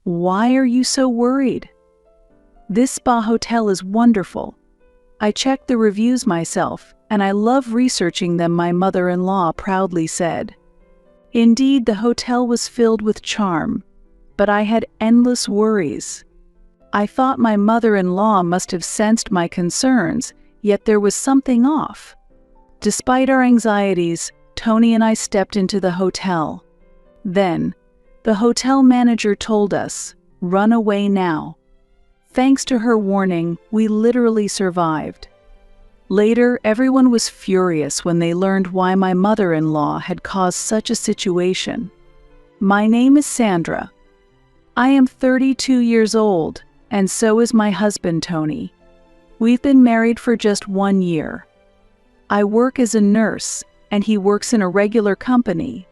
Why are you so worried? This spa hotel is wonderful. I checked the reviews myself, and I love researching them, my mother-in-law proudly said. Indeed, the hotel was filled with charm, but I had endless worries. I thought my mother-in-law must have sensed my concerns, yet there was something off. Despite our anxieties, Tony and I stepped into the hotel. Then, the hotel manager told us, "Run away now." Thanks to her warning, we literally survived. Later, everyone was furious when they learned why my mother-in-law had caused such a situation. My name is Sandra. I am 32 years old, and so is my husband, Tony. We've been married for just 1 year. I work as a nurse, and he works in a regular company.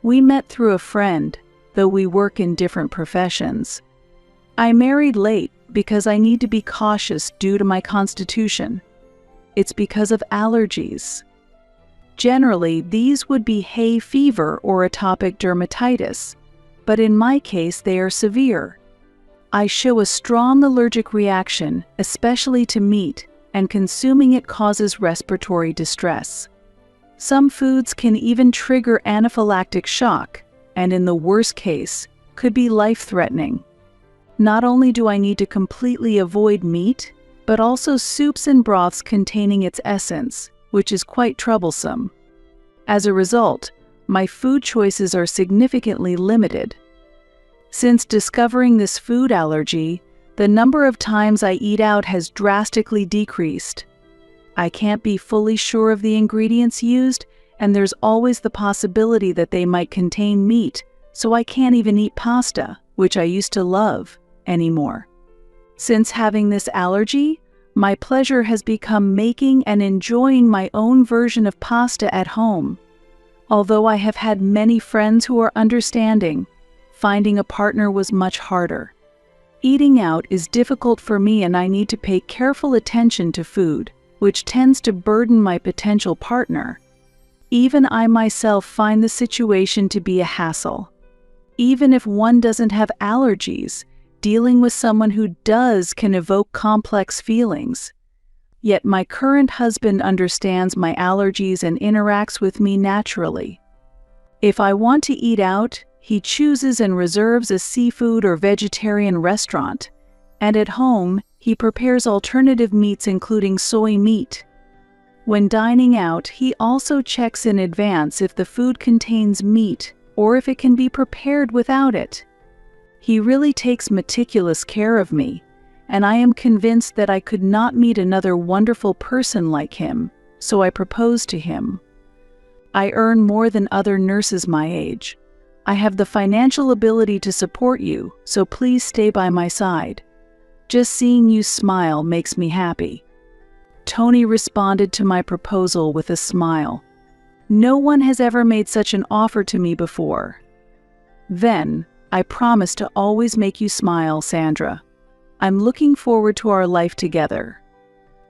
We met through a friend, though we work in different professions. I married late because I need to be cautious due to my constitution. It's because of allergies. Generally, these would be hay fever or atopic dermatitis, but in my case they are severe. I show a strong allergic reaction, especially to meat, and consuming it causes respiratory distress. Some foods can even trigger anaphylactic shock, and in the worst case, could be life-threatening. Not only do I need to completely avoid meat, but also soups and broths containing its essence, which is quite troublesome. As a result, my food choices are significantly limited. Since discovering this food allergy, the number of times I eat out has drastically decreased. I can't be fully sure of the ingredients used, and there's always the possibility that they might contain meat, so I can't even eat pasta, which I used to love, anymore. Since having this allergy, my pleasure has become making and enjoying my own version of pasta at home. Although I have had many friends who are understanding, finding a partner was much harder. Eating out is difficult for me, and I need to pay careful attention to food, which tends to burden my potential partner. Even I myself find the situation to be a hassle. Even if one doesn't have allergies, dealing with someone who does can evoke complex feelings. Yet my current husband understands my allergies and interacts with me naturally. If I want to eat out, he chooses and reserves a seafood or vegetarian restaurant, and at home, he prepares alternative meats including soy meat. When dining out, he also checks in advance if the food contains meat or if it can be prepared without it. He really takes meticulous care of me, and I am convinced that I could not meet another wonderful person like him, so I proposed to him. I earn more than other nurses my age. I have the financial ability to support you, so please stay by my side. Just seeing you smile makes me happy. Tony responded to my proposal with a smile. No one has ever made such an offer to me before. Then, I promise to always make you smile, Sandra. I'm looking forward to our life together.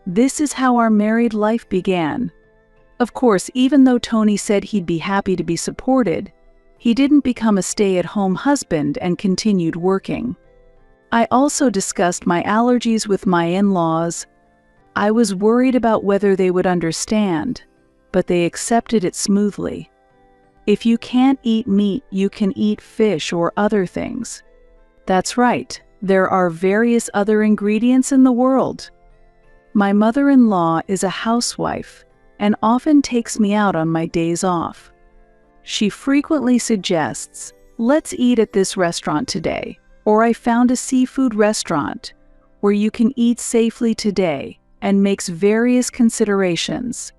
This is how our married life began. Of course, even though Tony said he'd be happy to be supported, he didn't become a stay-at-home husband and continued working. I also discussed my allergies with my in-laws. I was worried about whether they would understand, but they accepted it smoothly. If you can't eat meat, you can eat fish or other things. That's right, there are various other ingredients in the world. My mother-in-law is a housewife and often takes me out on my days off. She frequently suggests, "Let's eat at this restaurant today," or "I found a seafood restaurant where you can eat safely today," and makes various considerations.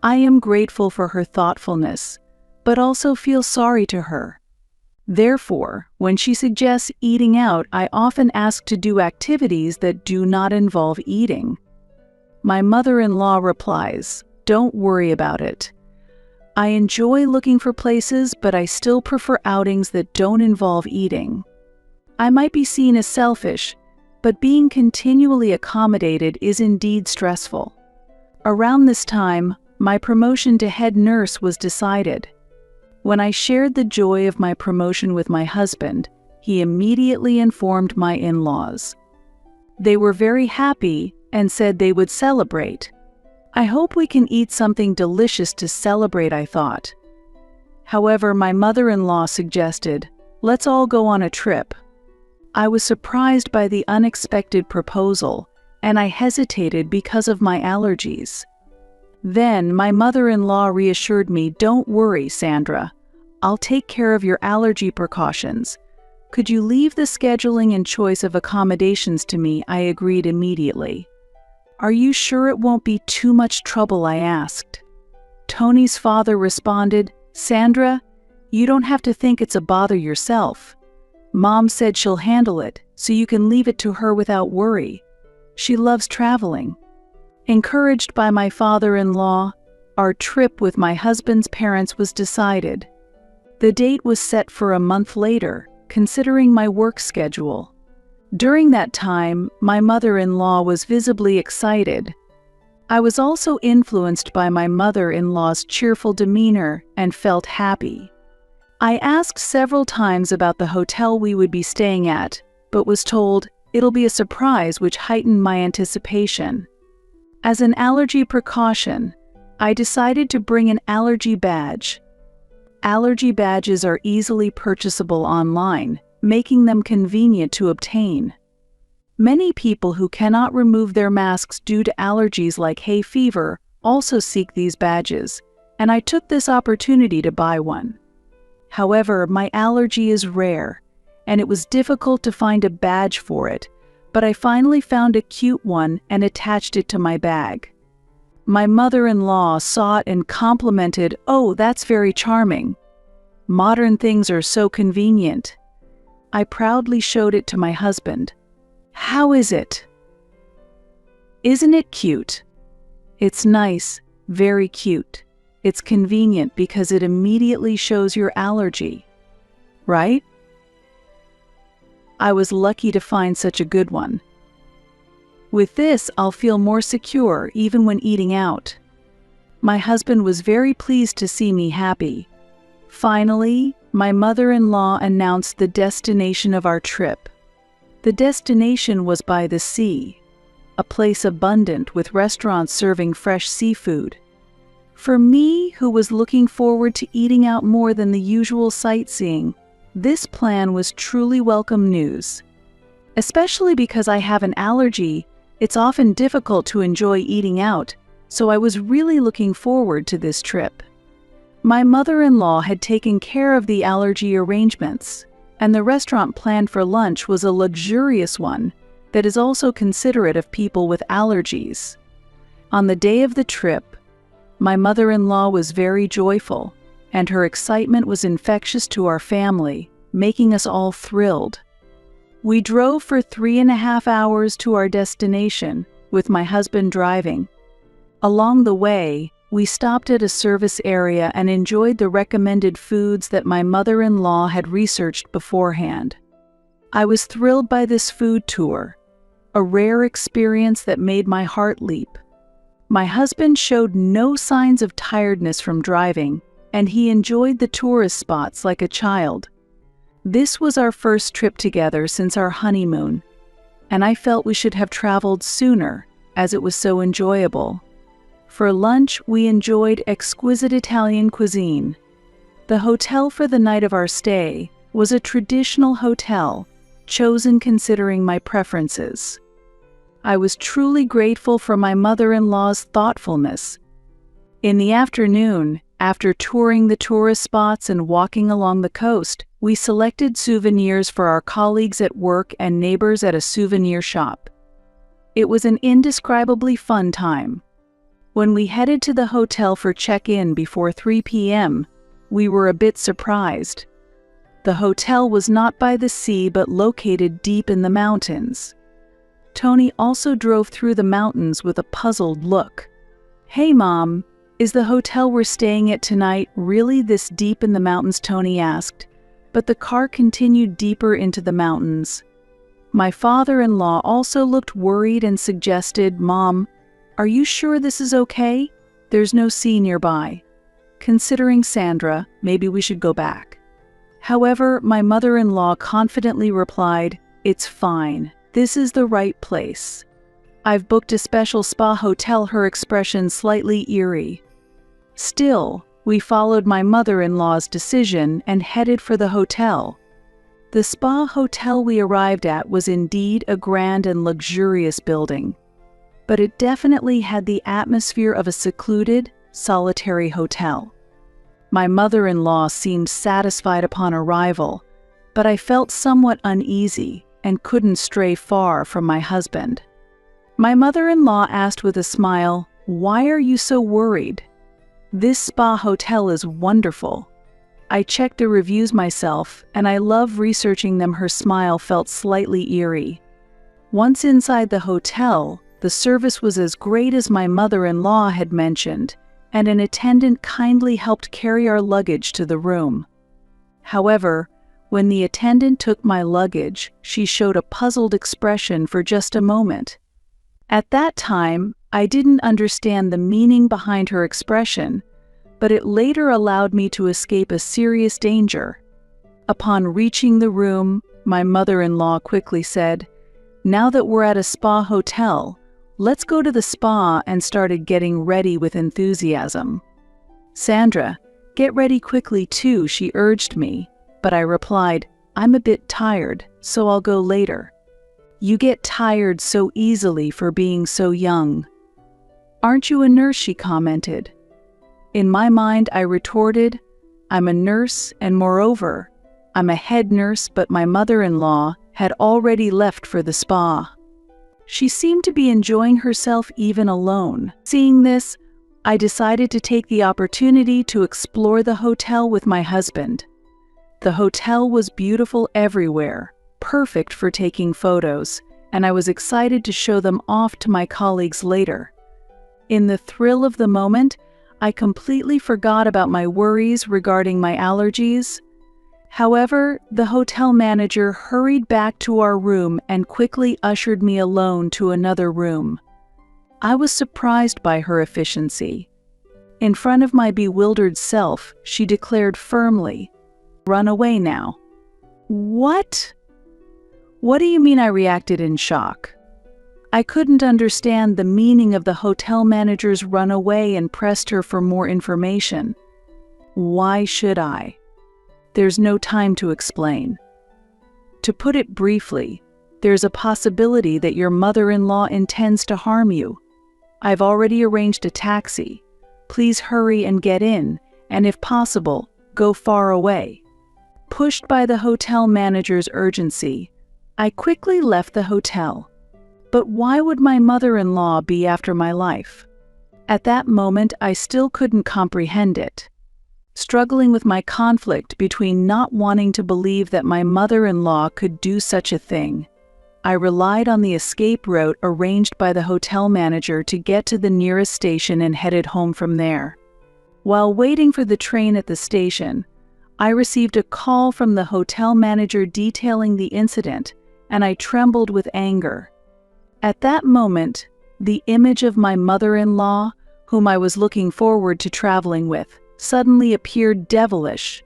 I am grateful for her thoughtfulness, but also feel sorry to her. Therefore, when she suggests eating out, I often ask to do activities that do not involve eating. My mother-in-law replies, "Don't worry about it. I enjoy looking for places, but I still prefer outings that don't involve eating." I might be seen as selfish, but being continually accommodated is indeed stressful. Around this time, my promotion to head nurse was decided. When I shared the joy of my promotion with my husband, he immediately informed my in-laws. They were very happy and said they would celebrate. I hope we can eat something delicious to celebrate, I thought. However, my mother-in-law suggested, let's all go on a trip. I was surprised by the unexpected proposal, and I hesitated because of my allergies. Then my mother-in-law reassured me, don't worry, Sandra. I'll take care of your allergy precautions. Could you leave the scheduling and choice of accommodations to me? I agreed immediately. Are you sure it won't be too much trouble? I asked. Tony's father responded, Sandra, you don't have to think it's a bother yourself. Mom said she'll handle it, so you can leave it to her without worry. She loves traveling. Encouraged by my father-in-law, our trip with my husband's parents was decided. The date was set for a month later, considering my work schedule. During that time, my mother-in-law was visibly excited. I was also influenced by my mother-in-law's cheerful demeanor and felt happy. I asked several times about the hotel we would be staying at, but was told it'll be a surprise, which heightened my anticipation. As an allergy precaution, I decided to bring an allergy badge. Allergy badges are easily purchasable online, making them convenient to obtain. Many people who cannot remove their masks due to allergies like hay fever also seek these badges, and I took this opportunity to buy one. However, my allergy is rare, and it was difficult to find a badge for it, but I finally found a cute one and attached it to my bag. My mother-in-law saw it and complimented, "Oh, that's very charming. Modern things are so convenient." I proudly showed it to my husband. "How is it? Isn't it cute?" "It's nice, very cute. It's convenient because it immediately shows your allergy. Right?" I was lucky to find such a good one. With this, I'll feel more secure even when eating out. My husband was very pleased to see me happy. Finally, my mother-in-law announced the destination of our trip. The destination was by the sea, a place abundant with restaurants serving fresh seafood. For me, who was looking forward to eating out more than the usual sightseeing, this plan was truly welcome news. Especially because I have an allergy, it's often difficult to enjoy eating out, so I was really looking forward to this trip. My mother-in-law had taken care of the allergy arrangements, and the restaurant planned for lunch was a luxurious one that is also considerate of people with allergies. On the day of the trip, my mother-in-law was very joyful, and her excitement was infectious to our family, making us all thrilled. We drove for 3.5 hours to our destination, with my husband driving. Along the way, we stopped at a service area and enjoyed the recommended foods that my mother-in-law had researched beforehand. I was thrilled by this food tour, a rare experience that made my heart leap. My husband showed no signs of tiredness from driving, and he enjoyed the tourist spots like a child. This was our first trip together since our honeymoon, and I felt we should have traveled sooner, as it was so enjoyable. For lunch, we enjoyed exquisite Italian cuisine. The hotel for the night of our stay was a traditional hotel, chosen considering my preferences. I was truly grateful for my mother-in-law's thoughtfulness. In the afternoon, after touring the tourist spots and walking along the coast, we selected souvenirs for our colleagues at work and neighbors at a souvenir shop. It was an indescribably fun time. When we headed to the hotel for check-in before 3 p.m., we were a bit surprised. The hotel was not by the sea but located deep in the mountains. Tony also drove through the mountains with a puzzled look. "Hey Mom, is the hotel we're staying at tonight really this deep in the mountains?" Tony asked, but the car continued deeper into the mountains. My father-in-law also looked worried and suggested, "Mom, are you sure this is okay? There's no sea nearby. Considering Sandra, maybe we should go back." However, my mother-in-law confidently replied, "It's fine. This is the right place. I've booked a special spa hotel," her expression slightly eerie. Still, we followed my mother-in-law's decision and headed for the hotel. The spa hotel we arrived at was indeed a grand and luxurious building, but it definitely had the atmosphere of a secluded, solitary hotel. My mother-in-law seemed satisfied upon arrival, but I felt somewhat uneasy and couldn't stray far from my husband. My mother-in-law asked with a smile, "Why are you so worried? This spa hotel is wonderful. I checked the reviews myself, and I love researching them." Her smile felt slightly eerie. Once inside the hotel, the service was as great as my mother-in-law had mentioned, and an attendant kindly helped carry our luggage to the room. However, when the attendant took my luggage, she showed a puzzled expression for just a moment. At that time, I didn't understand the meaning behind her expression, but it later allowed me to escape a serious danger. Upon reaching the room, my mother-in-law quickly said, "Now that we're at a spa hotel, let's go to the spa," and started getting ready with enthusiasm. "Sandra, get ready quickly too," she urged me, but I replied, "I'm a bit tired, so I'll go later." "You get tired so easily for being so young." "Aren't you a nurse?" she commented. In my mind, I retorted, "I'm a nurse, and moreover, I'm a head nurse," but my mother-in-law had already left for the spa. She seemed to be enjoying herself even alone. Seeing this, I decided to take the opportunity to explore the hotel with my husband. The hotel was beautiful everywhere, perfect for taking photos, and I was excited to show them off to my colleagues later. In the thrill of the moment, I completely forgot about my worries regarding my allergies. However, the hotel manager hurried back to our room and quickly ushered me alone to another room. I was surprised by her efficiency. In front of my bewildered self, she declared firmly, "Run away now." "What? What do you mean?" I reacted in shock. I couldn't understand the meaning of the hotel manager's "run away" and pressed her for more information. "Why should I?" "There's no time to explain. To put it briefly, there's a possibility that your mother-in-law intends to harm you. I've already arranged a taxi. Please hurry and get in, and if possible, go far away." Pushed by the hotel manager's urgency, I quickly left the hotel. But why would my mother-in-law be after my life? At that moment, I still couldn't comprehend it. Struggling with my conflict between not wanting to believe that my mother-in-law could do such a thing, I relied on the escape route arranged by the hotel manager to get to the nearest station and headed home from there. While waiting for the train at the station, I received a call from the hotel manager detailing the incident, and I trembled with anger. At that moment, the image of my mother-in-law, whom I was looking forward to traveling with, suddenly appeared devilish.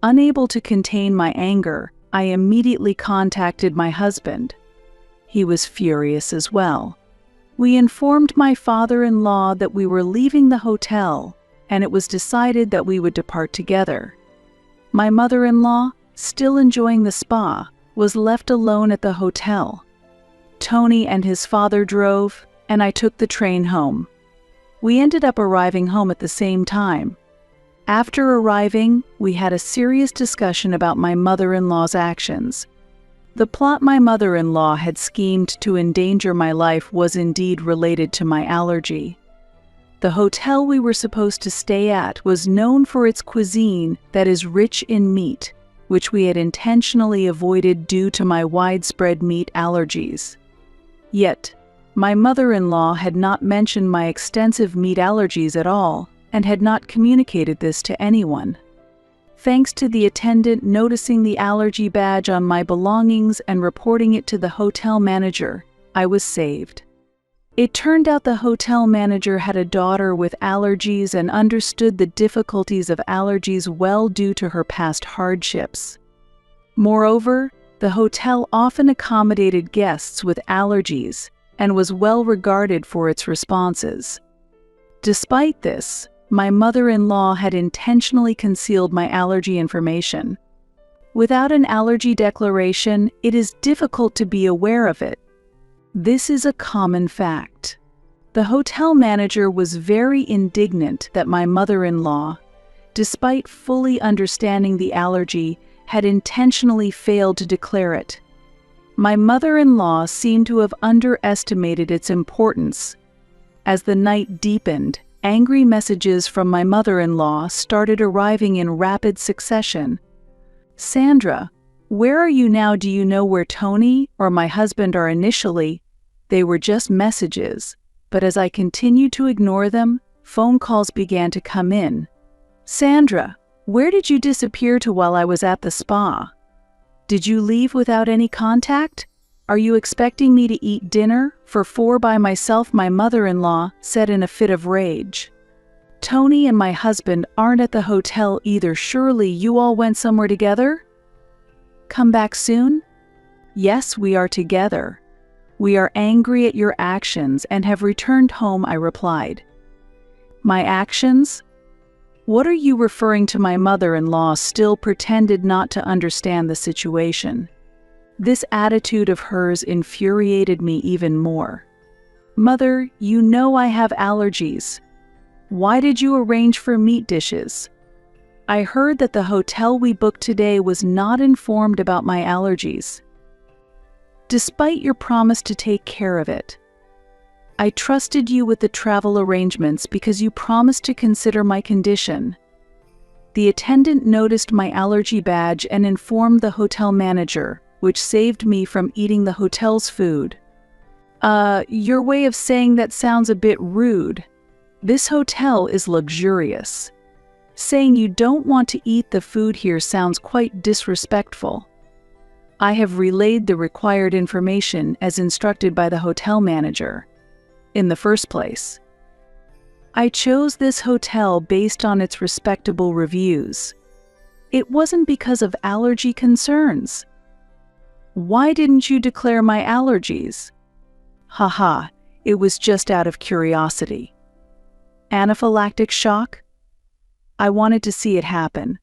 Unable to contain my anger, I immediately contacted my husband. He was furious as well. We informed my father-in-law that we were leaving the hotel, and it was decided that we would depart together. My mother-in-law, still enjoying the spa, was left alone at the hotel. Tony and his father drove, and I took the train home. We ended up arriving home at the same time. After arriving, we had a serious discussion about my mother-in-law's actions. The plot my mother-in-law had schemed to endanger my life was indeed related to my allergy. The hotel we were supposed to stay at was known for its cuisine that is rich in meat, which we had intentionally avoided due to my widespread meat allergies. Yet, my mother-in-law had not mentioned my extensive meat allergies at all, and had not communicated this to anyone. Thanks to the attendant noticing the allergy badge on my belongings and reporting it to the hotel manager, I was saved. It turned out the hotel manager had a daughter with allergies and understood the difficulties of allergies well due to her past hardships. Moreover, the hotel often accommodated guests with allergies and was well regarded for its responses. Despite this, my mother-in-law had intentionally concealed my allergy information. Without an allergy declaration, it is difficult to be aware of it. This is a common fact. The hotel manager was very indignant that my mother-in-law, despite fully understanding the allergy, had intentionally failed to declare it. My mother-in-law seemed to have underestimated its importance. As the night deepened, angry messages from my mother-in-law started arriving in rapid succession. "Sandra, where are you now? Do you know where Tony or my husband are?" Initially, they were just messages, but as I continued to ignore them, phone calls began to come in. "Sandra, where did you disappear to while I was at the spa? Did you leave without any contact? Are you expecting me to eat dinner for 4 by myself?" my mother-in-law said in a fit of rage. "Tony and my husband aren't at the hotel either. Surely you all went somewhere together? Come back soon?" "Yes, we are together. We are angry at your actions and have returned home," I replied. "My actions? What are you referring to?" My mother-in-law still pretended not to understand the situation. This attitude of hers infuriated me even more. "Mother, you know I have allergies. Why did you arrange for meat dishes? I heard that the hotel we booked today was not informed about my allergies. Despite your promise to take care of it, I trusted you with the travel arrangements because you promised to consider my condition. The attendant noticed my allergy badge and informed the hotel manager, which saved me from eating the hotel's food." Your way of saying that sounds a bit rude. This hotel is luxurious. Saying you don't want to eat the food here sounds quite disrespectful. I have relayed the required information as instructed by the hotel manager. In the first place, I chose this hotel based on its respectable reviews. It wasn't because of allergy concerns. Why didn't you declare my allergies? Haha, it was just out of curiosity. Anaphylactic shock? I wanted to see it happen.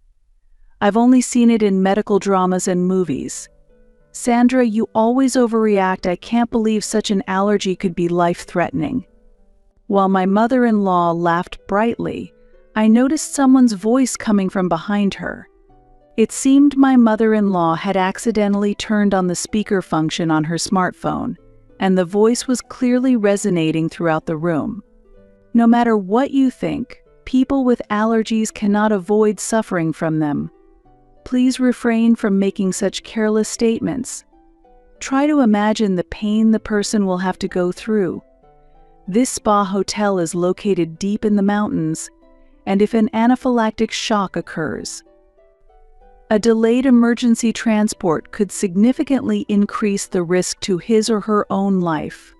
I've only seen it in medical dramas and movies. Sandra, you always overreact. I can't believe such an allergy could be life-threatening. While my mother-in-law laughed brightly, I noticed someone's voice coming from behind her. It seemed my mother-in-law had accidentally turned on the speaker function on her smartphone, and the voice was clearly resonating throughout the room. "No matter what you think, people with allergies cannot avoid suffering from them. Please refrain from making such careless statements. Try to imagine the pain the person will have to go through. This spa hotel is located deep in the mountains, and if an anaphylactic shock occurs, a delayed emergency transport could significantly increase the risk to his or her own life."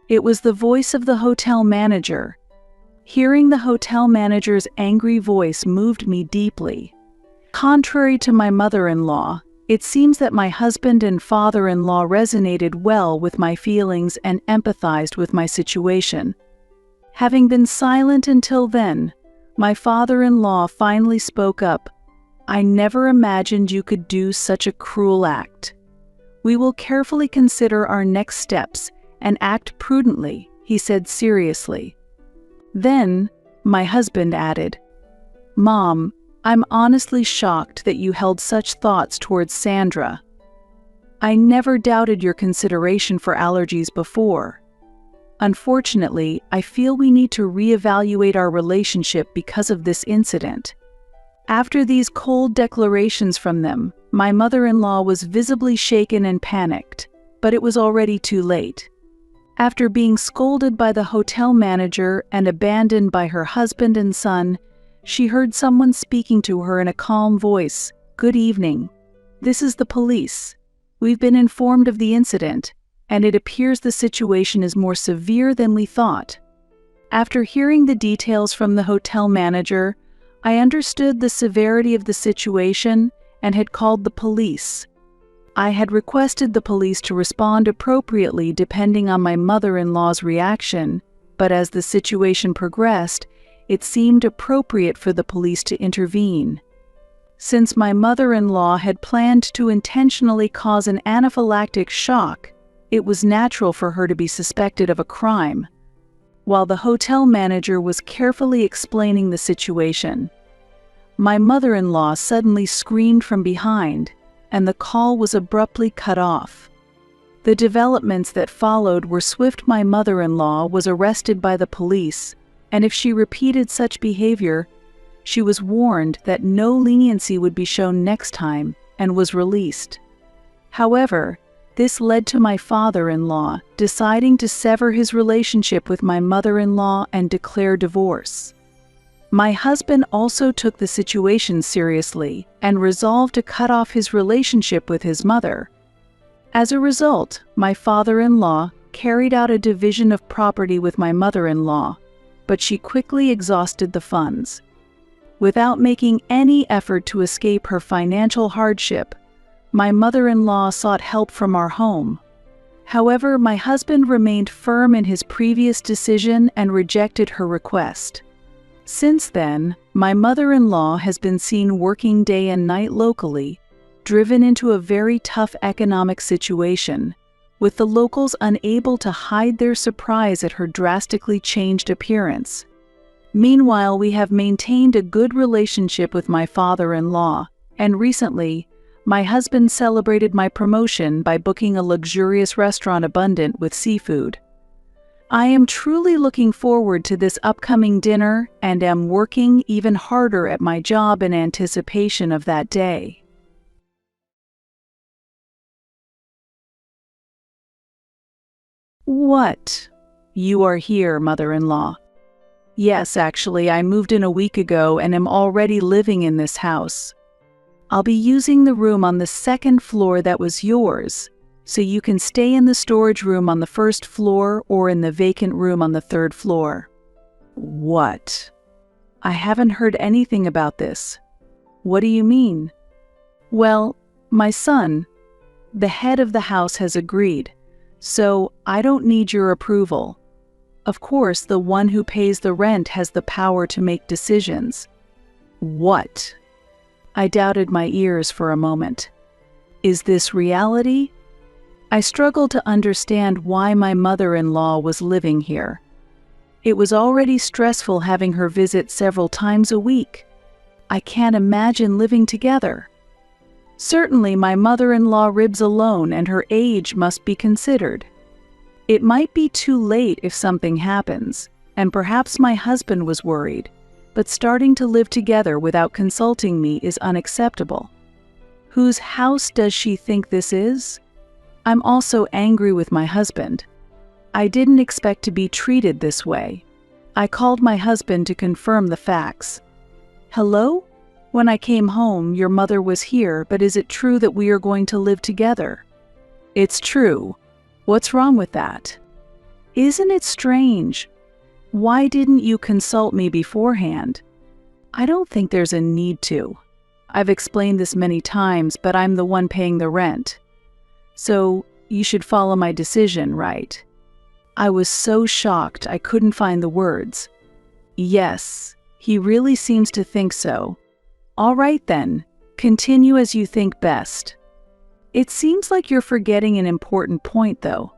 It was the voice of the hotel manager. Hearing the hotel manager's angry voice moved me deeply. Contrary to my mother-in-law, it seems that my husband and father-in-law resonated well with my feelings and empathized with my situation. Having been silent until then, my father-in-law finally spoke up. "I never imagined you could do such a cruel act. We will carefully consider our next steps and act prudently," he said seriously. Then, my husband added, "Mom, I'm honestly shocked that you held such thoughts towards Sandra. I never doubted your consideration for allergies before. Unfortunately, I feel we need to reevaluate our relationship because of this incident." After these cold declarations from them, my mother-in-law was visibly shaken and panicked, but it was already too late. After being scolded by the hotel manager and abandoned by her husband and son, she heard someone speaking to her in a calm voice. "Good evening. This is the police. We've been informed of the incident, and it appears the situation is more severe than we thought. After hearing the details from the hotel manager, I understood the severity of the situation and had called the police. I had requested the police to respond appropriately depending on my mother-in-law's reaction, but as the situation progressed, it seemed appropriate for the police to intervene. Since my mother-in-law had planned to intentionally cause an anaphylactic shock, it was natural for her to be suspected of a crime. While the hotel manager was carefully explaining the situation, my mother-in-law suddenly screamed from behind, and the call was abruptly cut off. The developments that followed were swift. My mother-in-law was arrested by the police, and if she repeated such behavior, she was warned that no leniency would be shown next time and was released. However, this led to my father-in-law deciding to sever his relationship with my mother-in-law and declare divorce. My husband also took the situation seriously and resolved to cut off his relationship with his mother. As a result, my father-in-law carried out a division of property with my mother-in-law, but she quickly exhausted the funds. Without making any effort to escape her financial hardship, my mother-in-law sought help from our home. However, my husband remained firm in his previous decision and rejected her request. Since then, my mother-in-law has been seen working day and night locally, driven into a very tough economic situation, with the locals unable to hide their surprise at her drastically changed appearance. Meanwhile, we have maintained a good relationship with my father-in-law, and recently, my husband celebrated my promotion by booking a luxurious restaurant abundant with seafood. I am truly looking forward to this upcoming dinner and am working even harder at my job in anticipation of that day. What? You are here, mother-in-law. Yes, actually, I moved in a week ago and am already living in this house. I'll be using the room on the second floor that was yours, so you can stay in the storage room on the first floor or in the vacant room on the third floor. What? I haven't heard anything about this. What do you mean? Well, my son, the head of the house, has agreed, so I don't need your approval. Of course, the one who pays the rent has the power to make decisions. What? I doubted my ears for a moment. Is this reality? I struggled to understand why my mother-in-law was living here. It was already stressful having her visit several times a week. I can't imagine living together. Certainly, my mother-in-law lives alone and her age must be considered. It might be too late if something happens, and perhaps my husband was worried, but starting to live together without consulting me is unacceptable. Whose house does she think this is? I'm also angry with my husband. I didn't expect to be treated this way. I called my husband to confirm the facts. Hello? When I came home, your mother was here, but is it true that we are going to live together? It's true. What's wrong with that? Isn't it strange? Why didn't you consult me beforehand? I don't think there's a need to. I've explained this many times, but I'm the one paying the rent. So, you should follow my decision, right? I was so shocked I couldn't find the words. Yes, he really seems to think so. All right then, continue as you think best. It seems like you're forgetting an important point, though.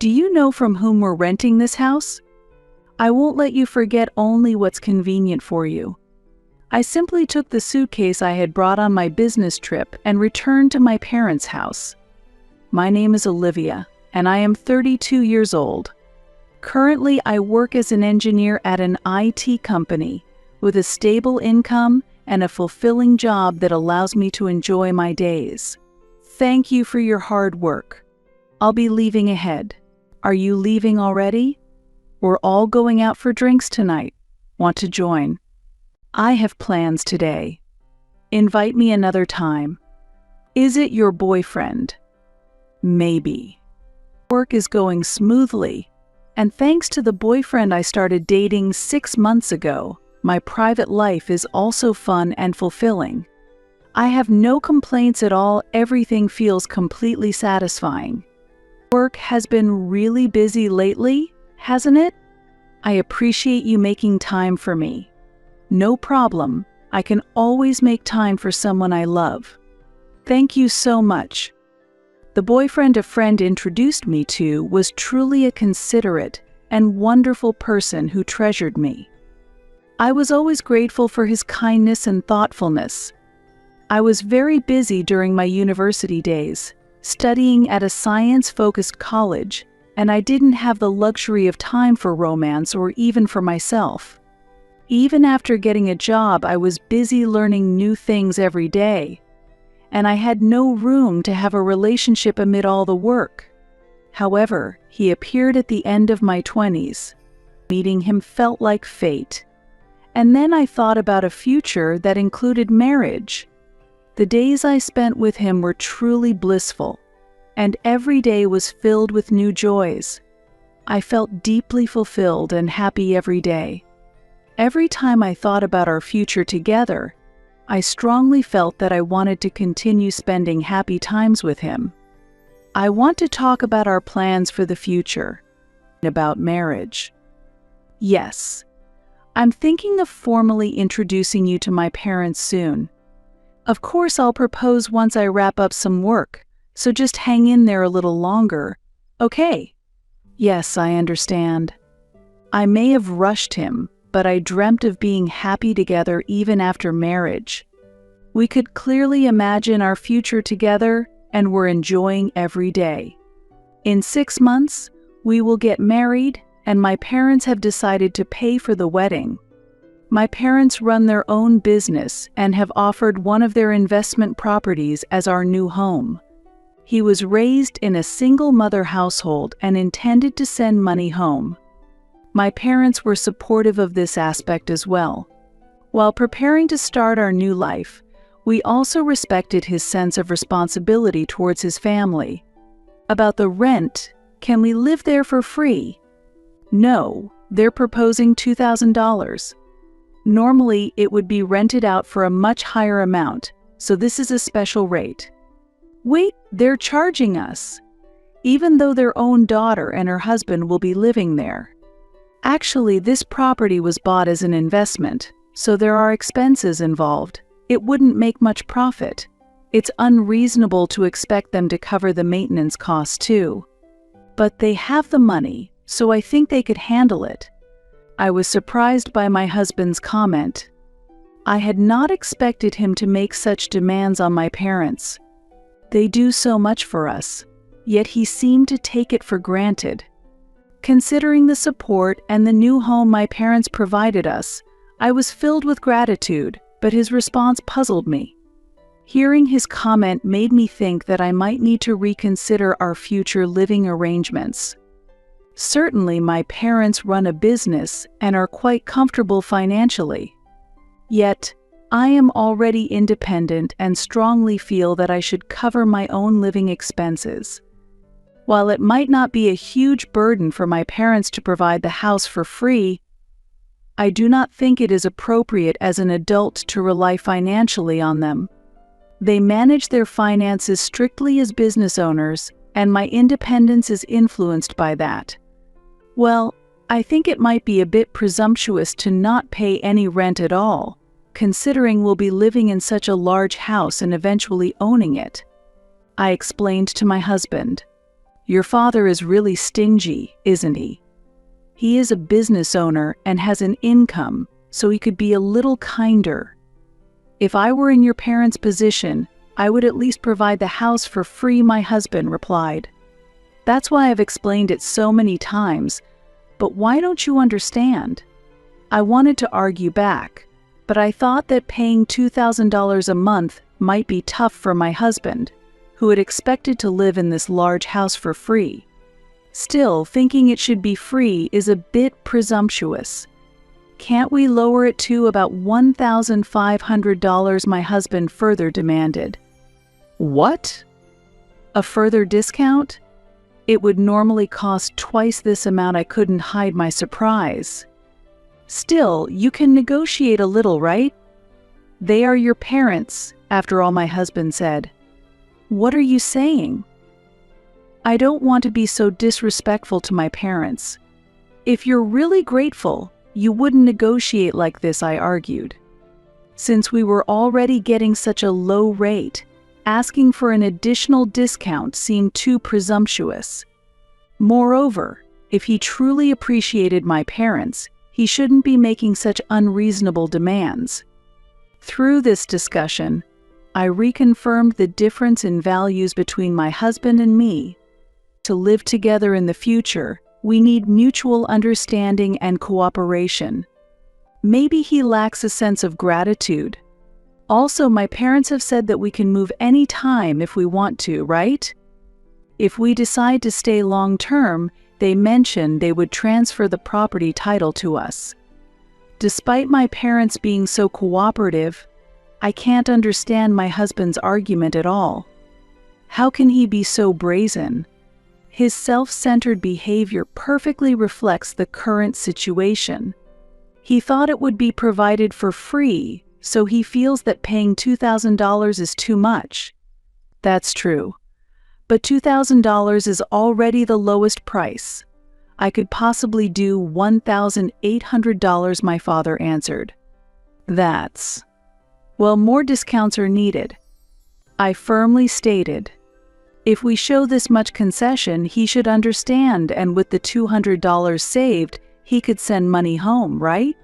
Do you know from whom we're renting this house? I won't let you forget only what's convenient for you. I simply took the suitcase I had brought on my business trip and returned to my parents' house. My name is Olivia, and I am 32 years old. Currently, I work as an engineer at an IT company with a stable income and a fulfilling job that allows me to enjoy my days. Thank you for your hard work. I'll be leaving ahead. Are you leaving already? We're all going out for drinks tonight. Want to join? I have plans today. Invite me another time. Is it your boyfriend? Maybe. Work is going smoothly, and thanks to the boyfriend I started dating 6 months ago, my private life is also fun and fulfilling. I have no complaints at all. Everything feels completely satisfying. Work has been really busy lately, hasn't it? I appreciate you making time for me. No problem. I can always make time for someone I love. Thank you so much. The boyfriend a friend introduced me to was truly a considerate and wonderful person who treasured me. I was always grateful for his kindness and thoughtfulness. I was very busy during my university days, studying at a science-focused college, and I didn't have the luxury of time for romance or even for myself. Even after getting a job, I was busy learning new things every day, and I had no room to have a relationship amid all the work. However, he appeared at the end of my 20s. Meeting him felt like fate. And then I thought about a future that included marriage. The days I spent with him were truly blissful, and every day was filled with new joys. I felt deeply fulfilled and happy every day. Every time I thought about our future together, I strongly felt that I wanted to continue spending happy times with him. I want to talk about our plans for the future, about marriage. Yes, I'm thinking of formally introducing you to my parents soon. Of course, I'll propose once I wrap up some work, so just hang in there a little longer, okay? Yes, I understand. I may have rushed him, but I dreamt of being happy together even after marriage. We could clearly imagine our future together, and we're enjoying every day. In 6 months, we will get married, and my parents have decided to pay for the wedding. My parents run their own business and have offered one of their investment properties as our new home. He was raised in a single-mother household and intended to send money home. My parents were supportive of this aspect as well. While preparing to start our new life, we also respected his sense of responsibility towards his family. About the rent, can we live there for free? No, they're proposing $2,000. Normally, it would be rented out for a much higher amount, so this is a special rate. Wait, they're charging us, even though their own daughter and her husband will be living there. Actually, this property was bought as an investment, so there are expenses involved. It wouldn't make much profit. It's unreasonable to expect them to cover the maintenance costs too. But they have the money, so I think they could handle it. I was surprised by my husband's comment. I had not expected him to make such demands on my parents. They do so much for us, yet he seemed to take it for granted. Considering the support and the new home my parents provided us, I was filled with gratitude, but his response puzzled me. Hearing his comment made me think that I might need to reconsider our future living arrangements. Certainly, my parents run a business and are quite comfortable financially. Yet, I am already independent and strongly feel that I should cover my own living expenses. While it might not be a huge burden for my parents to provide the house for free, I do not think it is appropriate as an adult to rely financially on them. They manage their finances strictly as business owners, and my independence is influenced by that. Well, I think it might be a bit presumptuous to not pay any rent at all, considering we'll be living in such a large house and eventually owning it. I explained to my husband, "Your father is really stingy, isn't he? He is a business owner and has an income, so he could be a little kinder. If I were in your parents' position, I would at least provide the house for free," my husband replied. "That's why I've explained it so many times, but why don't you understand?" I wanted to argue back, but I thought that paying $2,000 a month might be tough for my husband, who had expected to live in this large house for free. Still, thinking it should be free is a bit presumptuous. "Can't we lower it to about $1,500? my husband further demanded. "What? A further discount?" It would normally cost twice this amount. I couldn't hide my surprise. Still, you can negotiate a little, right? They are your parents, after all, my husband said. What are you saying? I don't want to be so disrespectful to my parents. If you're really grateful, you wouldn't negotiate like this, I argued. Since we were already getting such a low rate, asking for an additional discount seemed too presumptuous. Moreover, if he truly appreciated my parents, he shouldn't be making such unreasonable demands. Through this discussion, I reconfirmed the difference in values between my husband and me. To live together in the future, we need mutual understanding and cooperation. Maybe he lacks a sense of gratitude. Also, my parents have said that we can move any time if we want to, right? If we decide to stay long-term, they mentioned they would transfer the property title to us. Despite my parents being so cooperative, I can't understand my husband's argument at all. How can he be so brazen? His self-centered behavior perfectly reflects the current situation. He thought it would be provided for free, so he feels that paying $2,000 is too much. That's true. But $2,000 is already the lowest price. I could possibly do $1,800, my father answered. Well, more discounts are needed. I firmly stated, if we show this much concession, he should understand, and with the $200 saved, he could send money home, right?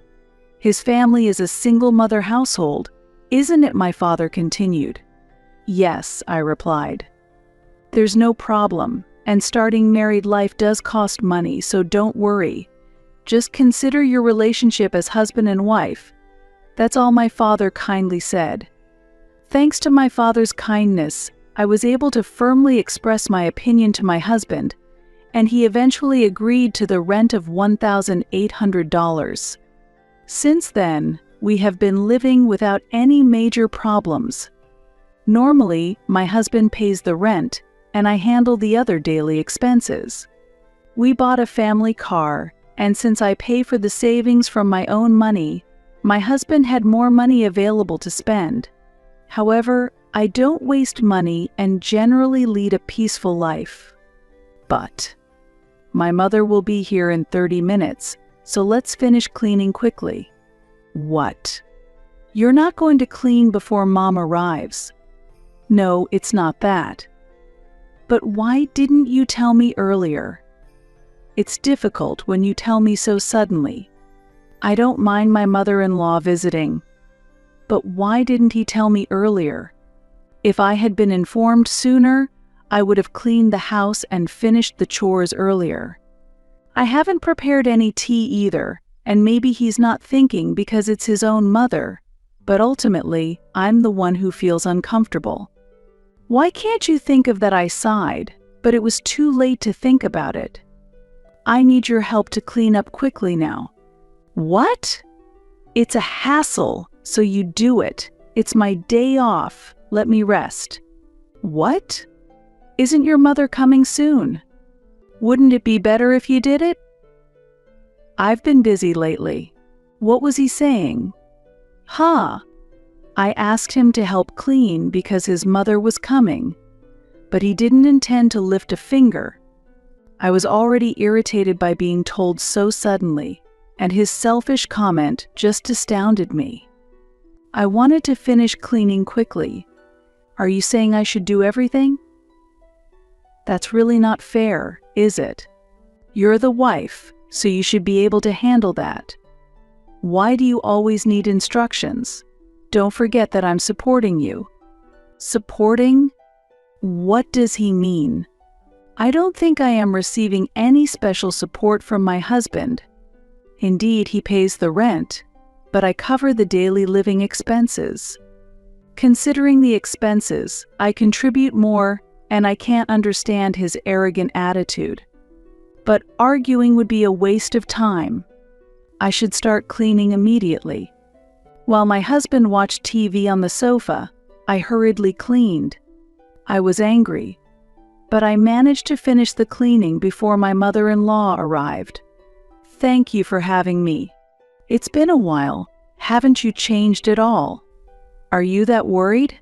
His family is a single-mother household, isn't it? My father continued. Yes, I replied. There's no problem, and starting married life does cost money, so don't worry. Just consider your relationship as husband and wife. That's all, my father kindly said. Thanks to my father's kindness, I was able to firmly express my opinion to my husband, and he eventually agreed to the rent of $1,800. Since then, we have been living without any major problems. Normally, my husband pays the rent, and I handle the other daily expenses. We bought a family car, and since I pay for the savings from my own money, my husband had more money available to spend. However, I don't waste money and generally lead a peaceful life. But my mother will be here in 30 minutes, so let's finish cleaning quickly. What? You're not going to clean before Mom arrives? No, it's not that. But why didn't you tell me earlier? It's difficult when you tell me so suddenly. I don't mind my mother-in-law visiting. But why didn't he tell me earlier? If I had been informed sooner, I would have cleaned the house and finished the chores earlier. I haven't prepared any tea either, and maybe he's not thinking because it's his own mother, but ultimately, I'm the one who feels uncomfortable. Why can't you think of that? I sighed, but it was too late to think about it. I need your help to clean up quickly now. What? It's a hassle, so you do it. It's my day off. Let me rest. What? Isn't your mother coming soon? Wouldn't it be better if you did it? I've been busy lately. What was he saying? I asked him to help clean because his mother was coming, but he didn't intend to lift a finger. I was already irritated by being told so suddenly, and his selfish comment just astounded me. I wanted to finish cleaning quickly. Are you saying I should do everything? That's really not fair, is it? You're the wife, so you should be able to handle that. Why do you always need instructions? Don't forget that I'm supporting you. Supporting? What does he mean? I don't think I am receiving any special support from my husband. Indeed, he pays the rent, but I cover the daily living expenses. Considering the expenses, I contribute more, and I can't understand his arrogant attitude. But arguing would be a waste of time. I should start cleaning immediately. While my husband watched TV on the sofa, I hurriedly cleaned. I was angry. but I managed to finish the cleaning before my mother-in-law arrived. Thank you for having me. It's been a while. Haven't you changed at all? Are you that worried?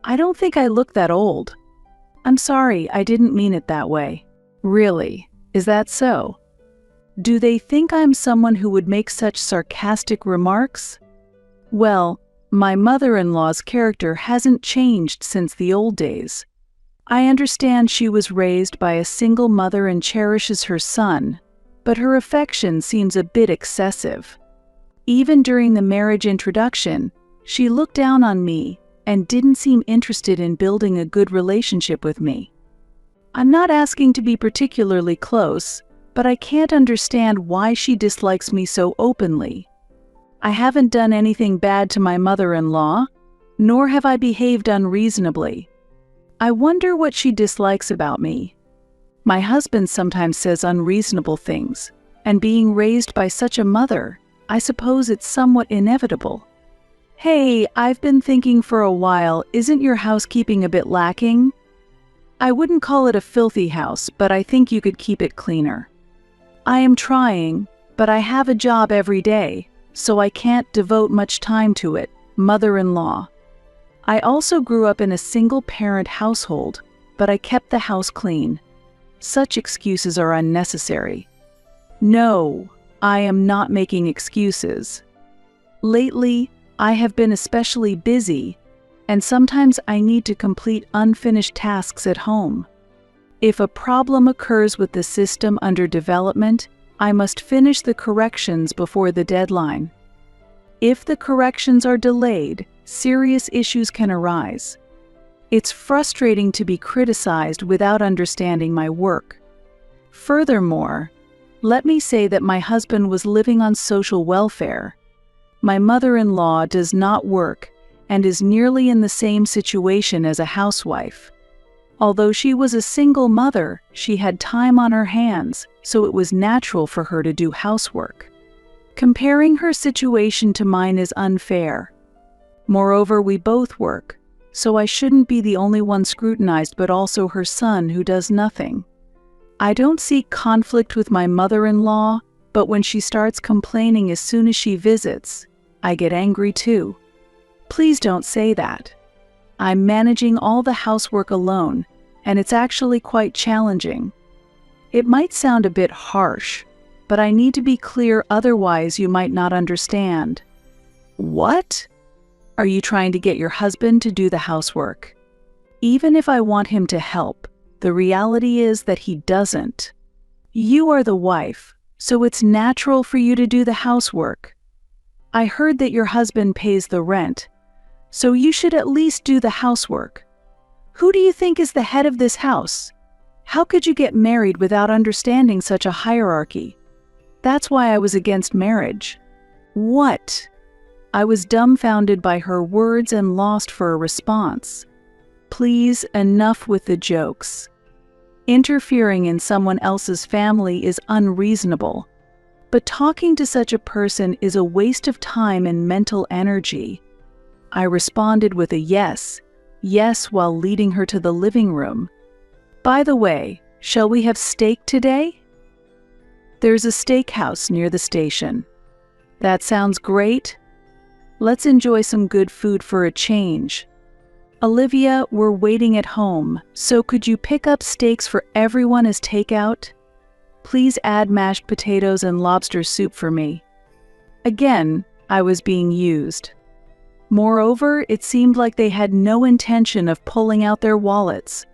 I don't think I look that old. I'm sorry, I didn't mean it that way. Really? Is that so? Do they think I'm someone who would make such sarcastic remarks? Well, my mother-in-law's character hasn't changed since the old days. I understand she was raised by a single mother and cherishes her son, but her affection seems a bit excessive. Even during the marriage introduction, she looked down on me and didn't seem interested in building a good relationship with me. I'm not asking to be particularly close, but I can't understand why she dislikes me so openly. I haven't done anything bad to my mother-in-law, nor have I behaved unreasonably. I wonder what she dislikes about me. My husband sometimes says unreasonable things, and being raised by such a mother, I suppose it's somewhat inevitable. Hey, I've been thinking for a while, isn't your housekeeping a bit lacking? I wouldn't call it a filthy house, but I think you could keep it cleaner. I am trying, but I have a job every day, so I can't devote much time to it, mother-in-law. I also grew up in a single-parent household, but I kept the house clean. Such excuses are unnecessary. No, I am not making excuses. Lately, I have been especially busy, and sometimes I need to complete unfinished tasks at home. If a problem occurs with the system under development, I must finish the corrections before the deadline. If the corrections are delayed, serious issues can arise. It's frustrating to be criticized without understanding my work. Furthermore, let me say that my husband was living on social welfare. My mother-in-law does not work and is nearly in the same situation as a housewife. Although she was a single mother, she had time on her hands, so it was natural for her to do housework. Comparing her situation to mine is unfair. Moreover, we both work, so I shouldn't be the only one scrutinized but also her son who does nothing. I don't see conflict with my mother-in-law, but when she starts complaining as soon as she visits, I get angry too. Please don't say that. I'm managing all the housework alone, and it's actually quite challenging. It might sound a bit harsh, but I need to be clear, otherwise you might not understand. What? Are you trying to get your husband to do the housework? Even if I want him to help, the reality is that he doesn't. You are the wife, so it's natural for you to do the housework. I heard that your husband pays the rent, so you should at least do the housework. Who do you think is the head of this house? How could you get married without understanding such a hierarchy? That's why I was against marriage. What? I was dumbfounded by her words and lost for a response. Please, enough with the jokes. Interfering in someone else's family is unreasonable, but talking to such a person is a waste of time and mental energy. I responded with a yes while leading her to the living room. By the way, shall we have steak today? There's a steakhouse near the station. That sounds great. Let's enjoy some good food for a change. Olivia, we're waiting at home, so could you pick up steaks for everyone as takeout? Please add mashed potatoes and lobster soup for me. Again, I was being used. Moreover, it seemed like they had no intention of pulling out their wallets.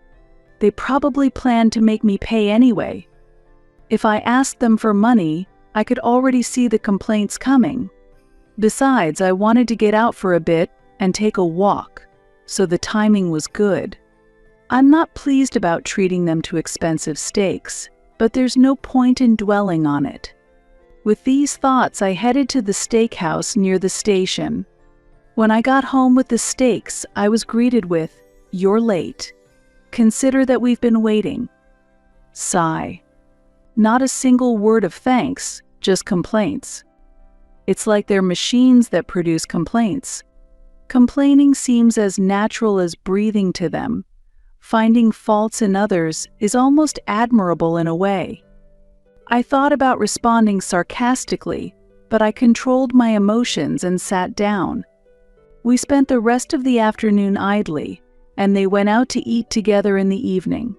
They probably planned to make me pay anyway. If I asked them for money, I could already see the complaints coming. Besides, I wanted to get out for a bit and take a walk, so the timing was good. I'm not pleased about treating them to expensive steaks, but there's no point in dwelling on it. With these thoughts, I headed to the steakhouse near the station. When I got home with the steaks, I was greeted with, "You're late. Consider that we've been waiting." Sigh. Not a single word of thanks, just complaints. It's like they're machines that produce complaints. Complaining seems as natural as breathing to them. Finding faults in others is almost admirable in a way. I thought about responding sarcastically, but I controlled my emotions and sat down. We spent the rest of the afternoon idly, and they went out to eat together in the evening.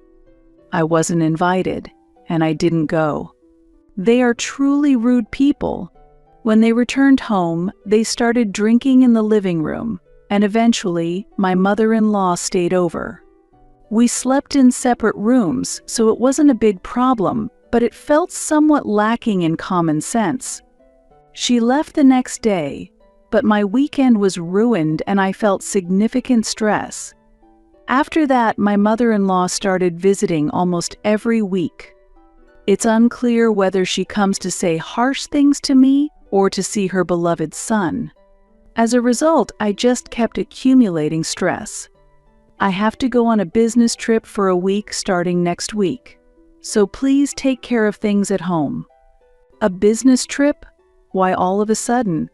I wasn't invited, and I didn't go. They are truly rude people. When they returned home, they started drinking in the living room, and eventually, my mother-in-law stayed over. We slept in separate rooms, so it wasn't a big problem, but it felt somewhat lacking in common sense. She left the next day, but my weekend was ruined and I felt significant stress. After that, my mother-in-law started visiting almost every week. It's unclear whether she comes to say harsh things to me or to see her beloved son. As a result, I just kept accumulating stress. I have to go on a business trip for a week starting next week, so please take care of things at home. A business trip? Why all of a sudden?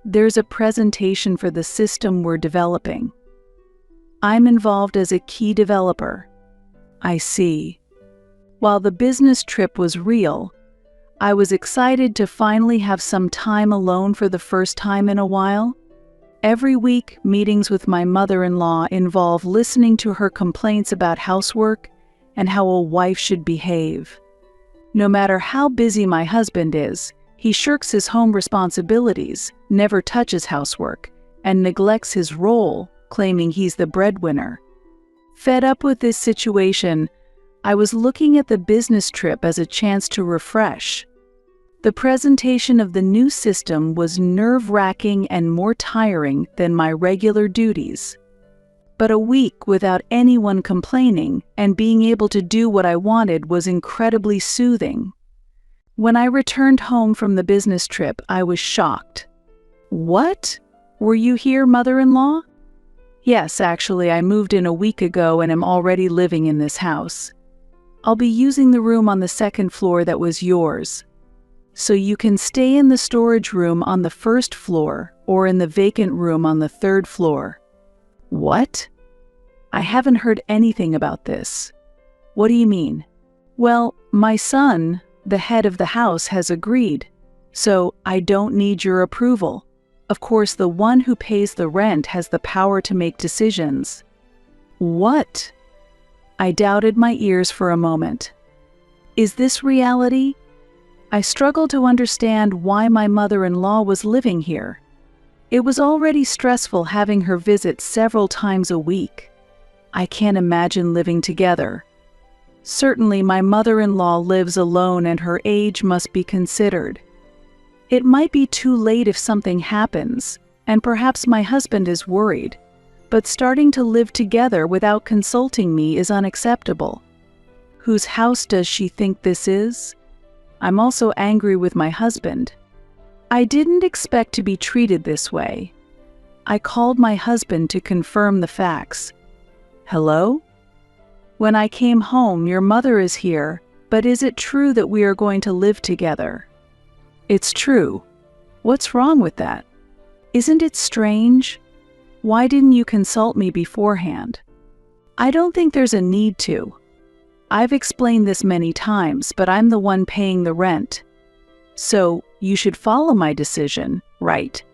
There's a presentation for the system we're developing. I'm involved as a key developer. I see. While the business trip was real, I was excited to finally have some time alone for the first time in a while. Every week, meetings with my mother-in-law involve listening to her complaints about housework and how a wife should behave. No matter how busy my husband is, he shirks his home responsibilities, never touches housework, and neglects his role, claiming he's the breadwinner. Fed up with this situation, I was looking at the business trip as a chance to refresh. The presentation of the new system was nerve-wracking and more tiring than my regular duties. But a week without anyone complaining and being able to do what I wanted was incredibly soothing. When I returned home from the business trip, I was shocked. "What? Were you here, mother-in-law?" "Yes, actually, I moved in a week ago and am already living in this house. I'll be using the room on the second floor that was yours. So you can stay in the storage room on the first floor or in the vacant room on the third floor." "What? I haven't heard anything about this. What do you mean?" "Well, my son, the head of the house, has agreed, so I don't need your approval. Of course, the one who pays the rent has the power to make decisions." "What?" I doubted my ears for a moment. Is this reality? I struggled to understand why my mother-in-law was living here. It was already stressful having her visit several times a week. I can't imagine living together. Certainly, my mother-in-law lives alone and her age must be considered. It might be too late if something happens, and perhaps my husband is worried, but starting to live together without consulting me is unacceptable. Whose house does she think this is? I'm also angry with my husband. I didn't expect to be treated this way. I called my husband to confirm the facts. "Hello? When I came home, your mother is here, but is it true that we are going to live together?" "It's true. What's wrong with that? Isn't it strange? Why didn't you consult me beforehand?" "I don't think there's a need to. I've explained this many times, but I'm the one paying the rent. So, you should follow my decision, right?"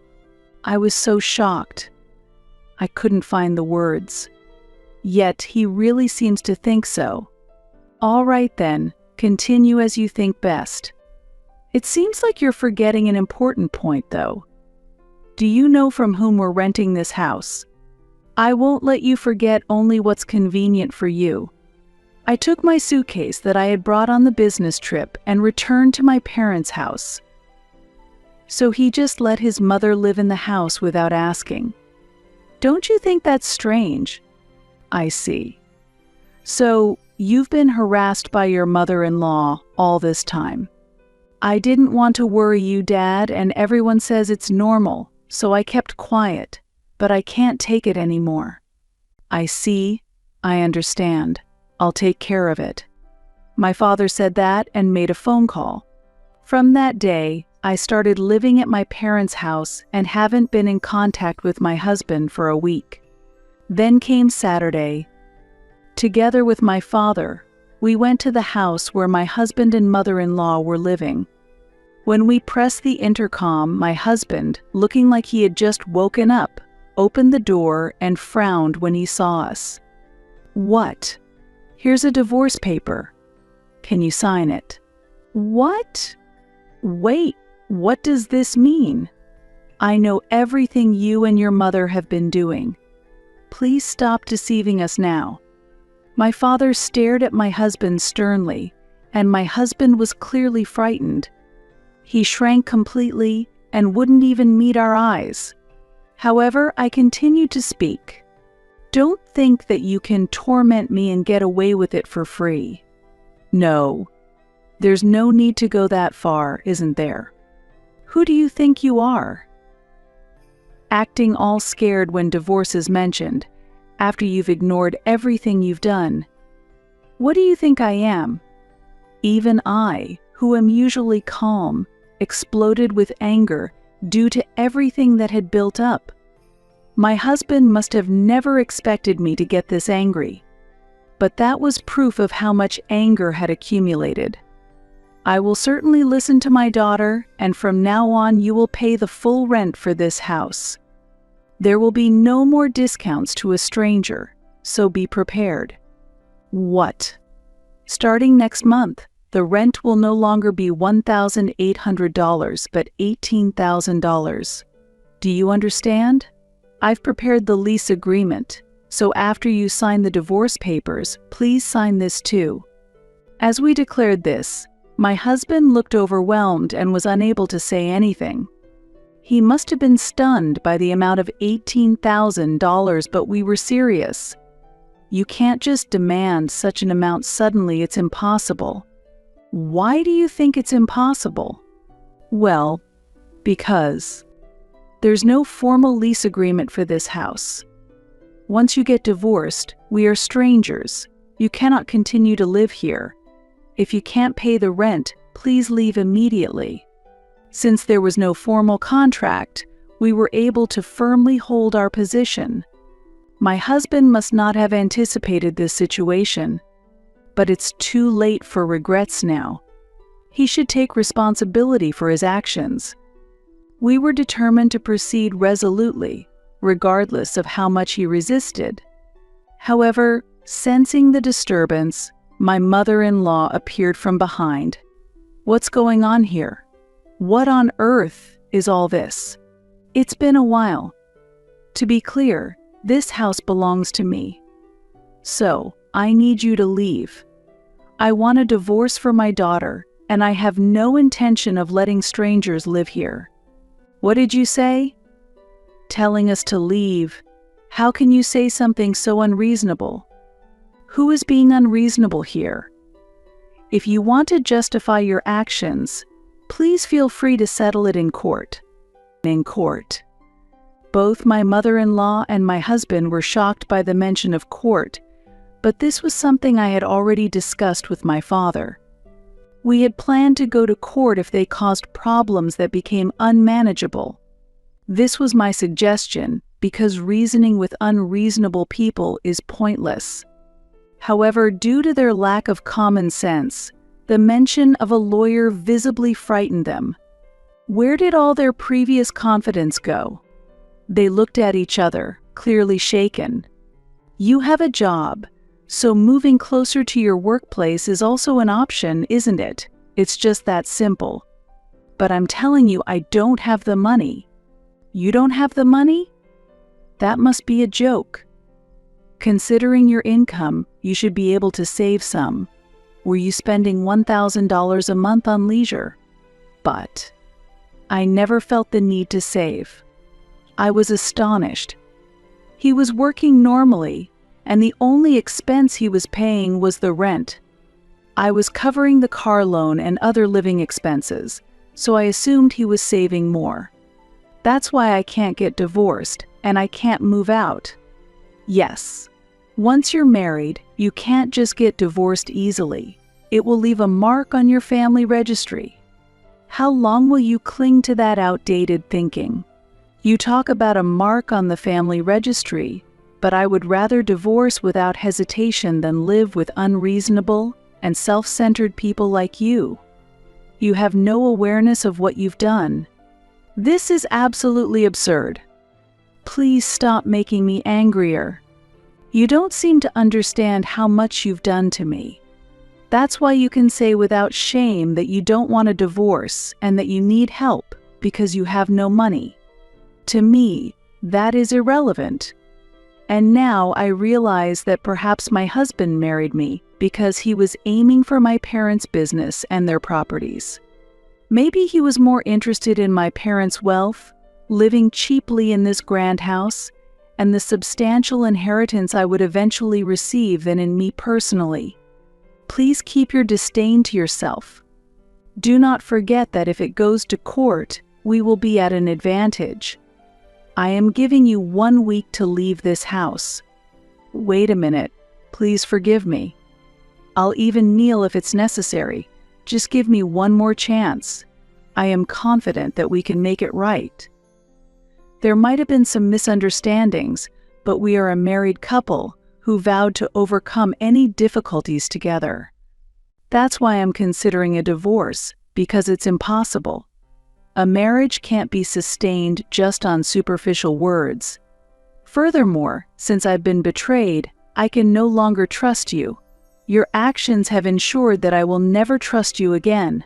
I was so shocked. I couldn't find the words. Yet, he really seems to think so. "All right then, continue as you think best. It seems like you're forgetting an important point, though. Do you know from whom we're renting this house? I won't let you forget only what's convenient for you." I took my suitcase that I had brought on the business trip and returned to my parents' house. So he just let his mother live in the house without asking. Don't you think that's strange? I see. So you've been harassed by your mother-in-law all this time. I didn't want to worry you, Dad, and everyone says it's normal, so I kept quiet, but I can't take it anymore. I see. I understand. I'll take care of it. My father said that and made a phone call. From that day, I started living at my parents' house and haven't been in contact with my husband for a week. Then came Saturday. Together with my father, we went to the house where my husband and mother-in-law were living. When we pressed the intercom, my husband, looking like he had just woken up, opened the door and frowned when he saw us. "What?" "Here's a divorce paper. Can you sign it?" "What? Wait, what does this mean?" "I know everything you and your mother have been doing. Please stop deceiving us now." My father stared at my husband sternly, and my husband was clearly frightened. He shrank completely and wouldn't even meet our eyes. However, I continued to speak. "Don't think that you can torment me and get away with it for free. No, there's no need to go that far, isn't there? Who do you think you are? Acting all scared when divorce is mentioned, after you've ignored everything you've done. What do you think I am?" Even I, who am usually calm, exploded with anger due to everything that had built up. My husband must have never expected me to get this angry. But that was proof of how much anger had accumulated. "I will certainly listen to my daughter, and from now on you will pay the full rent for this house. There will be no more discounts to a stranger, so be prepared." "What? Starting next month, the rent will no longer be $1,800 but $18,000. Do you understand? I've prepared the lease agreement, so after you sign the divorce papers, please sign this too." As we declared this, my husband looked overwhelmed and was unable to say anything. He must have been stunned by the amount of $18,000, but we were serious. You can't just demand such an amount suddenly, it's impossible. Why do you think it's impossible? Well, because there's no formal lease agreement for this house. Once you get divorced, we are strangers. You cannot continue to live here. If you can't pay the rent, please leave immediately. Since there was no formal contract, we were able to firmly hold our position. My husband must not have anticipated this situation, but it's too late for regrets now. He should take responsibility for his actions. We were determined to proceed resolutely, regardless of how much he resisted. However, sensing the disturbance, my mother-in-law appeared from behind. "What's going on here? What on earth is all this?" "It's been a while. To be clear, this house belongs to me. So, I need you to leave. I want a divorce for my daughter, and I have no intention of letting strangers live here." "What did you say?" "Telling us to leave. How can you say something so unreasonable?" "Who is being unreasonable here? If you want to justify your actions, please feel free to settle it in court." In court. Both my mother-in-law and my husband were shocked by the mention of court, but this was something I had already discussed with my father. We had planned to go to court if they caused problems that became unmanageable. This was my suggestion because reasoning with unreasonable people is pointless. However, due to their lack of common sense, the mention of a lawyer visibly frightened them. Where did all their previous confidence go? They looked at each other, clearly shaken. "You have a job, so moving closer to your workplace is also an option, isn't it? It's just that simple." "But I'm telling you, I don't have the money." "You don't have the money? That must be a joke. Considering your income, you should be able to save some. Were you spending $1,000 a month on leisure?" But I never felt the need to save. I was astonished. He was working normally, and the only expense he was paying was the rent. I was covering the car loan and other living expenses, so I assumed he was saving more. That's why I can't get divorced, and I can't move out. Yes, once you're married, you can't just get divorced easily. It will leave a mark on your family registry. How long will you cling to that outdated thinking? You talk about a mark on the family registry. but I would rather divorce without hesitation than live with unreasonable and self-centered people like you. You have no awareness of what you've done. This is absolutely absurd. Please stop making me angrier. You don't seem to understand how much you've done to me. That's why you can say without shame that you don't want a divorce and that you need help because you have no money. To me, that is irrelevant. And now I realize that perhaps my husband married me because he was aiming for my parents' business and their properties. Maybe he was more interested in my parents' wealth, living cheaply in this grand house, and the substantial inheritance I would eventually receive than in me personally. Please keep your disdain to yourself. Do not forget that if it goes to court, we will be at an advantage. I am giving you 1 week to leave this house. Wait a minute. Please forgive me. I'll even kneel if it's necessary. Just give me one more chance. I am confident that we can make it right. There might have been some misunderstandings, but we are a married couple who vowed to overcome any difficulties together. That's why I'm considering a divorce, because it's impossible. A marriage can't be sustained just on superficial words. Furthermore, since I've been betrayed, I can no longer trust you. Your actions have ensured that I will never trust you again.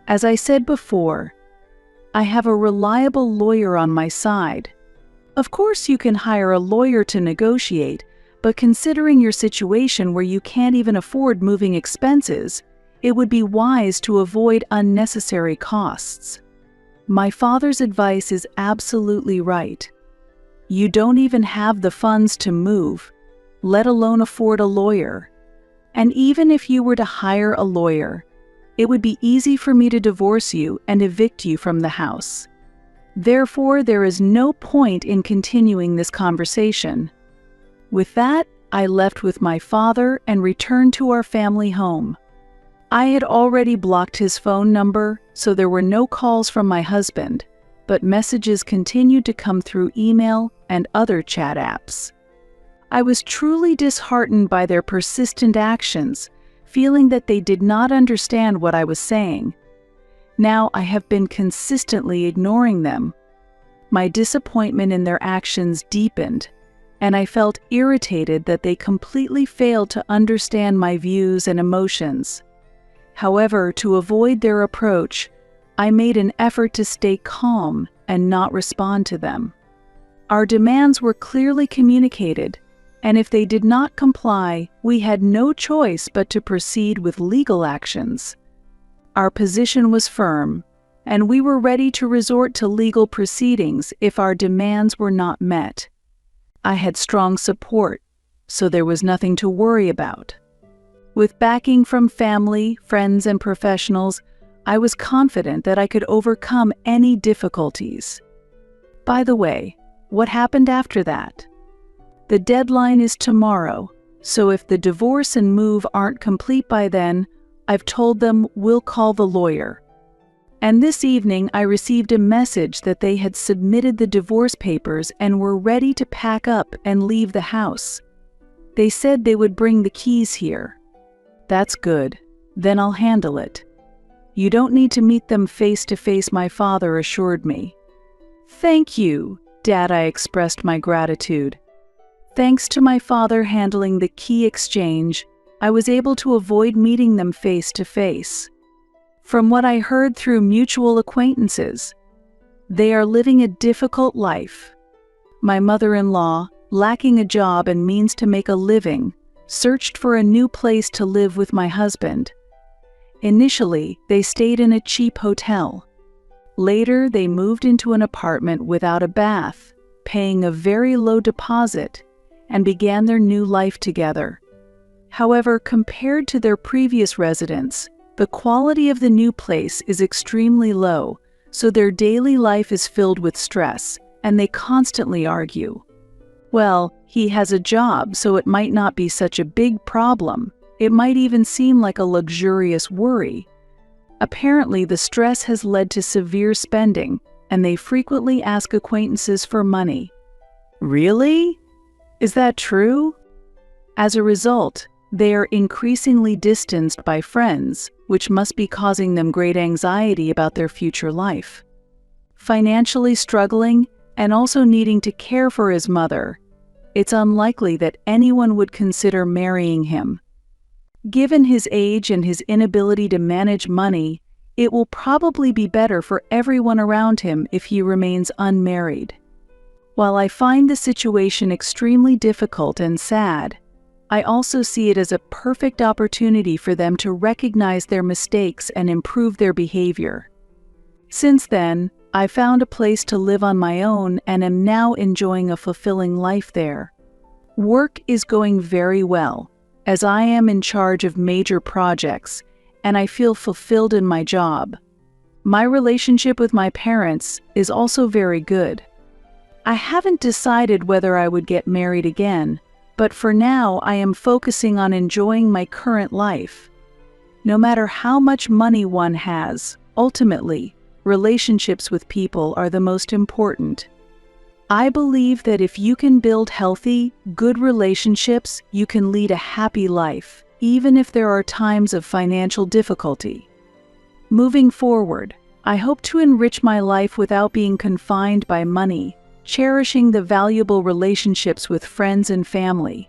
As I said before, I have a reliable lawyer on my side. Of course, you can hire a lawyer to negotiate, but considering your situation where you can't even afford moving expenses, it would be wise to avoid unnecessary costs. My father's advice is absolutely right. You don't even have the funds to move, let alone afford a lawyer. And even if you were to hire a lawyer, it would be easy for me to divorce you and evict you from the house. Therefore, there is no point in continuing this conversation. With that, I left with my father and returned to our family home. I had already blocked his phone number, so there were no calls from my husband, but messages continued to come through email and other chat apps. I was truly disheartened by their persistent actions, feeling that they did not understand what I was saying. Now I have been consistently ignoring them. My disappointment in their actions deepened, and I felt irritated that they completely failed to understand my views and emotions. However, to avoid their approach, I made an effort to stay calm and not respond to them. Our demands were clearly communicated, and if they did not comply, we had no choice but to proceed with legal actions. Our position was firm, and we were ready to resort to legal proceedings if our demands were not met. I had strong support, so there was nothing to worry about. With backing from family, friends, and professionals, I was confident that I could overcome any difficulties. By the way, what happened after that? The deadline is tomorrow, so if the divorce and move aren't complete by then, I've told them we'll call the lawyer. And this evening I received a message that they had submitted the divorce papers and were ready to pack up and leave the house. They said they would bring the keys here. That's good. Then I'll handle it. You don't need to meet them face to face, my father assured me. Thank you, Dad, I expressed my gratitude. Thanks to my father handling the key exchange, I was able to avoid meeting them face to face. From what I heard through mutual acquaintances, they are living a difficult life. My mother-in-law, lacking a job and means to make a living, searched for a new place to live with my husband. Initially, they stayed in a cheap hotel. Later, they moved into an apartment without a bath, paying a very low deposit, and began their new life together. However, compared to their previous residence, the quality of the new place is extremely low, so their daily life is filled with stress, and they constantly argue. Well, he has a job, so it might not be such a big problem. It might even seem like a luxurious worry. Apparently, the stress has led to severe spending, and they frequently ask acquaintances for money. Really? Is that true? As a result, they are increasingly distanced by friends, which must be causing them great anxiety about their future life. Financially struggling and also needing to care for his mother, it's unlikely that anyone would consider marrying him. Given his age and his inability to manage money, it will probably be better for everyone around him if he remains unmarried. While I find the situation extremely difficult and sad, I also see it as a perfect opportunity for them to recognize their mistakes and improve their behavior. Since then, I found a place to live on my own and am now enjoying a fulfilling life there. Work is going very well, as I am in charge of major projects, and I feel fulfilled in my job. My relationship with my parents is also very good. I haven't decided whether I would get married again, but for now I am focusing on enjoying my current life. No matter how much money one has, ultimately, relationships with people are the most important. I believe that if you can build healthy, good relationships, you can lead a happy life, even if there are times of financial difficulty. Moving forward, I hope to enrich my life without being confined by money, cherishing the valuable relationships with friends and family,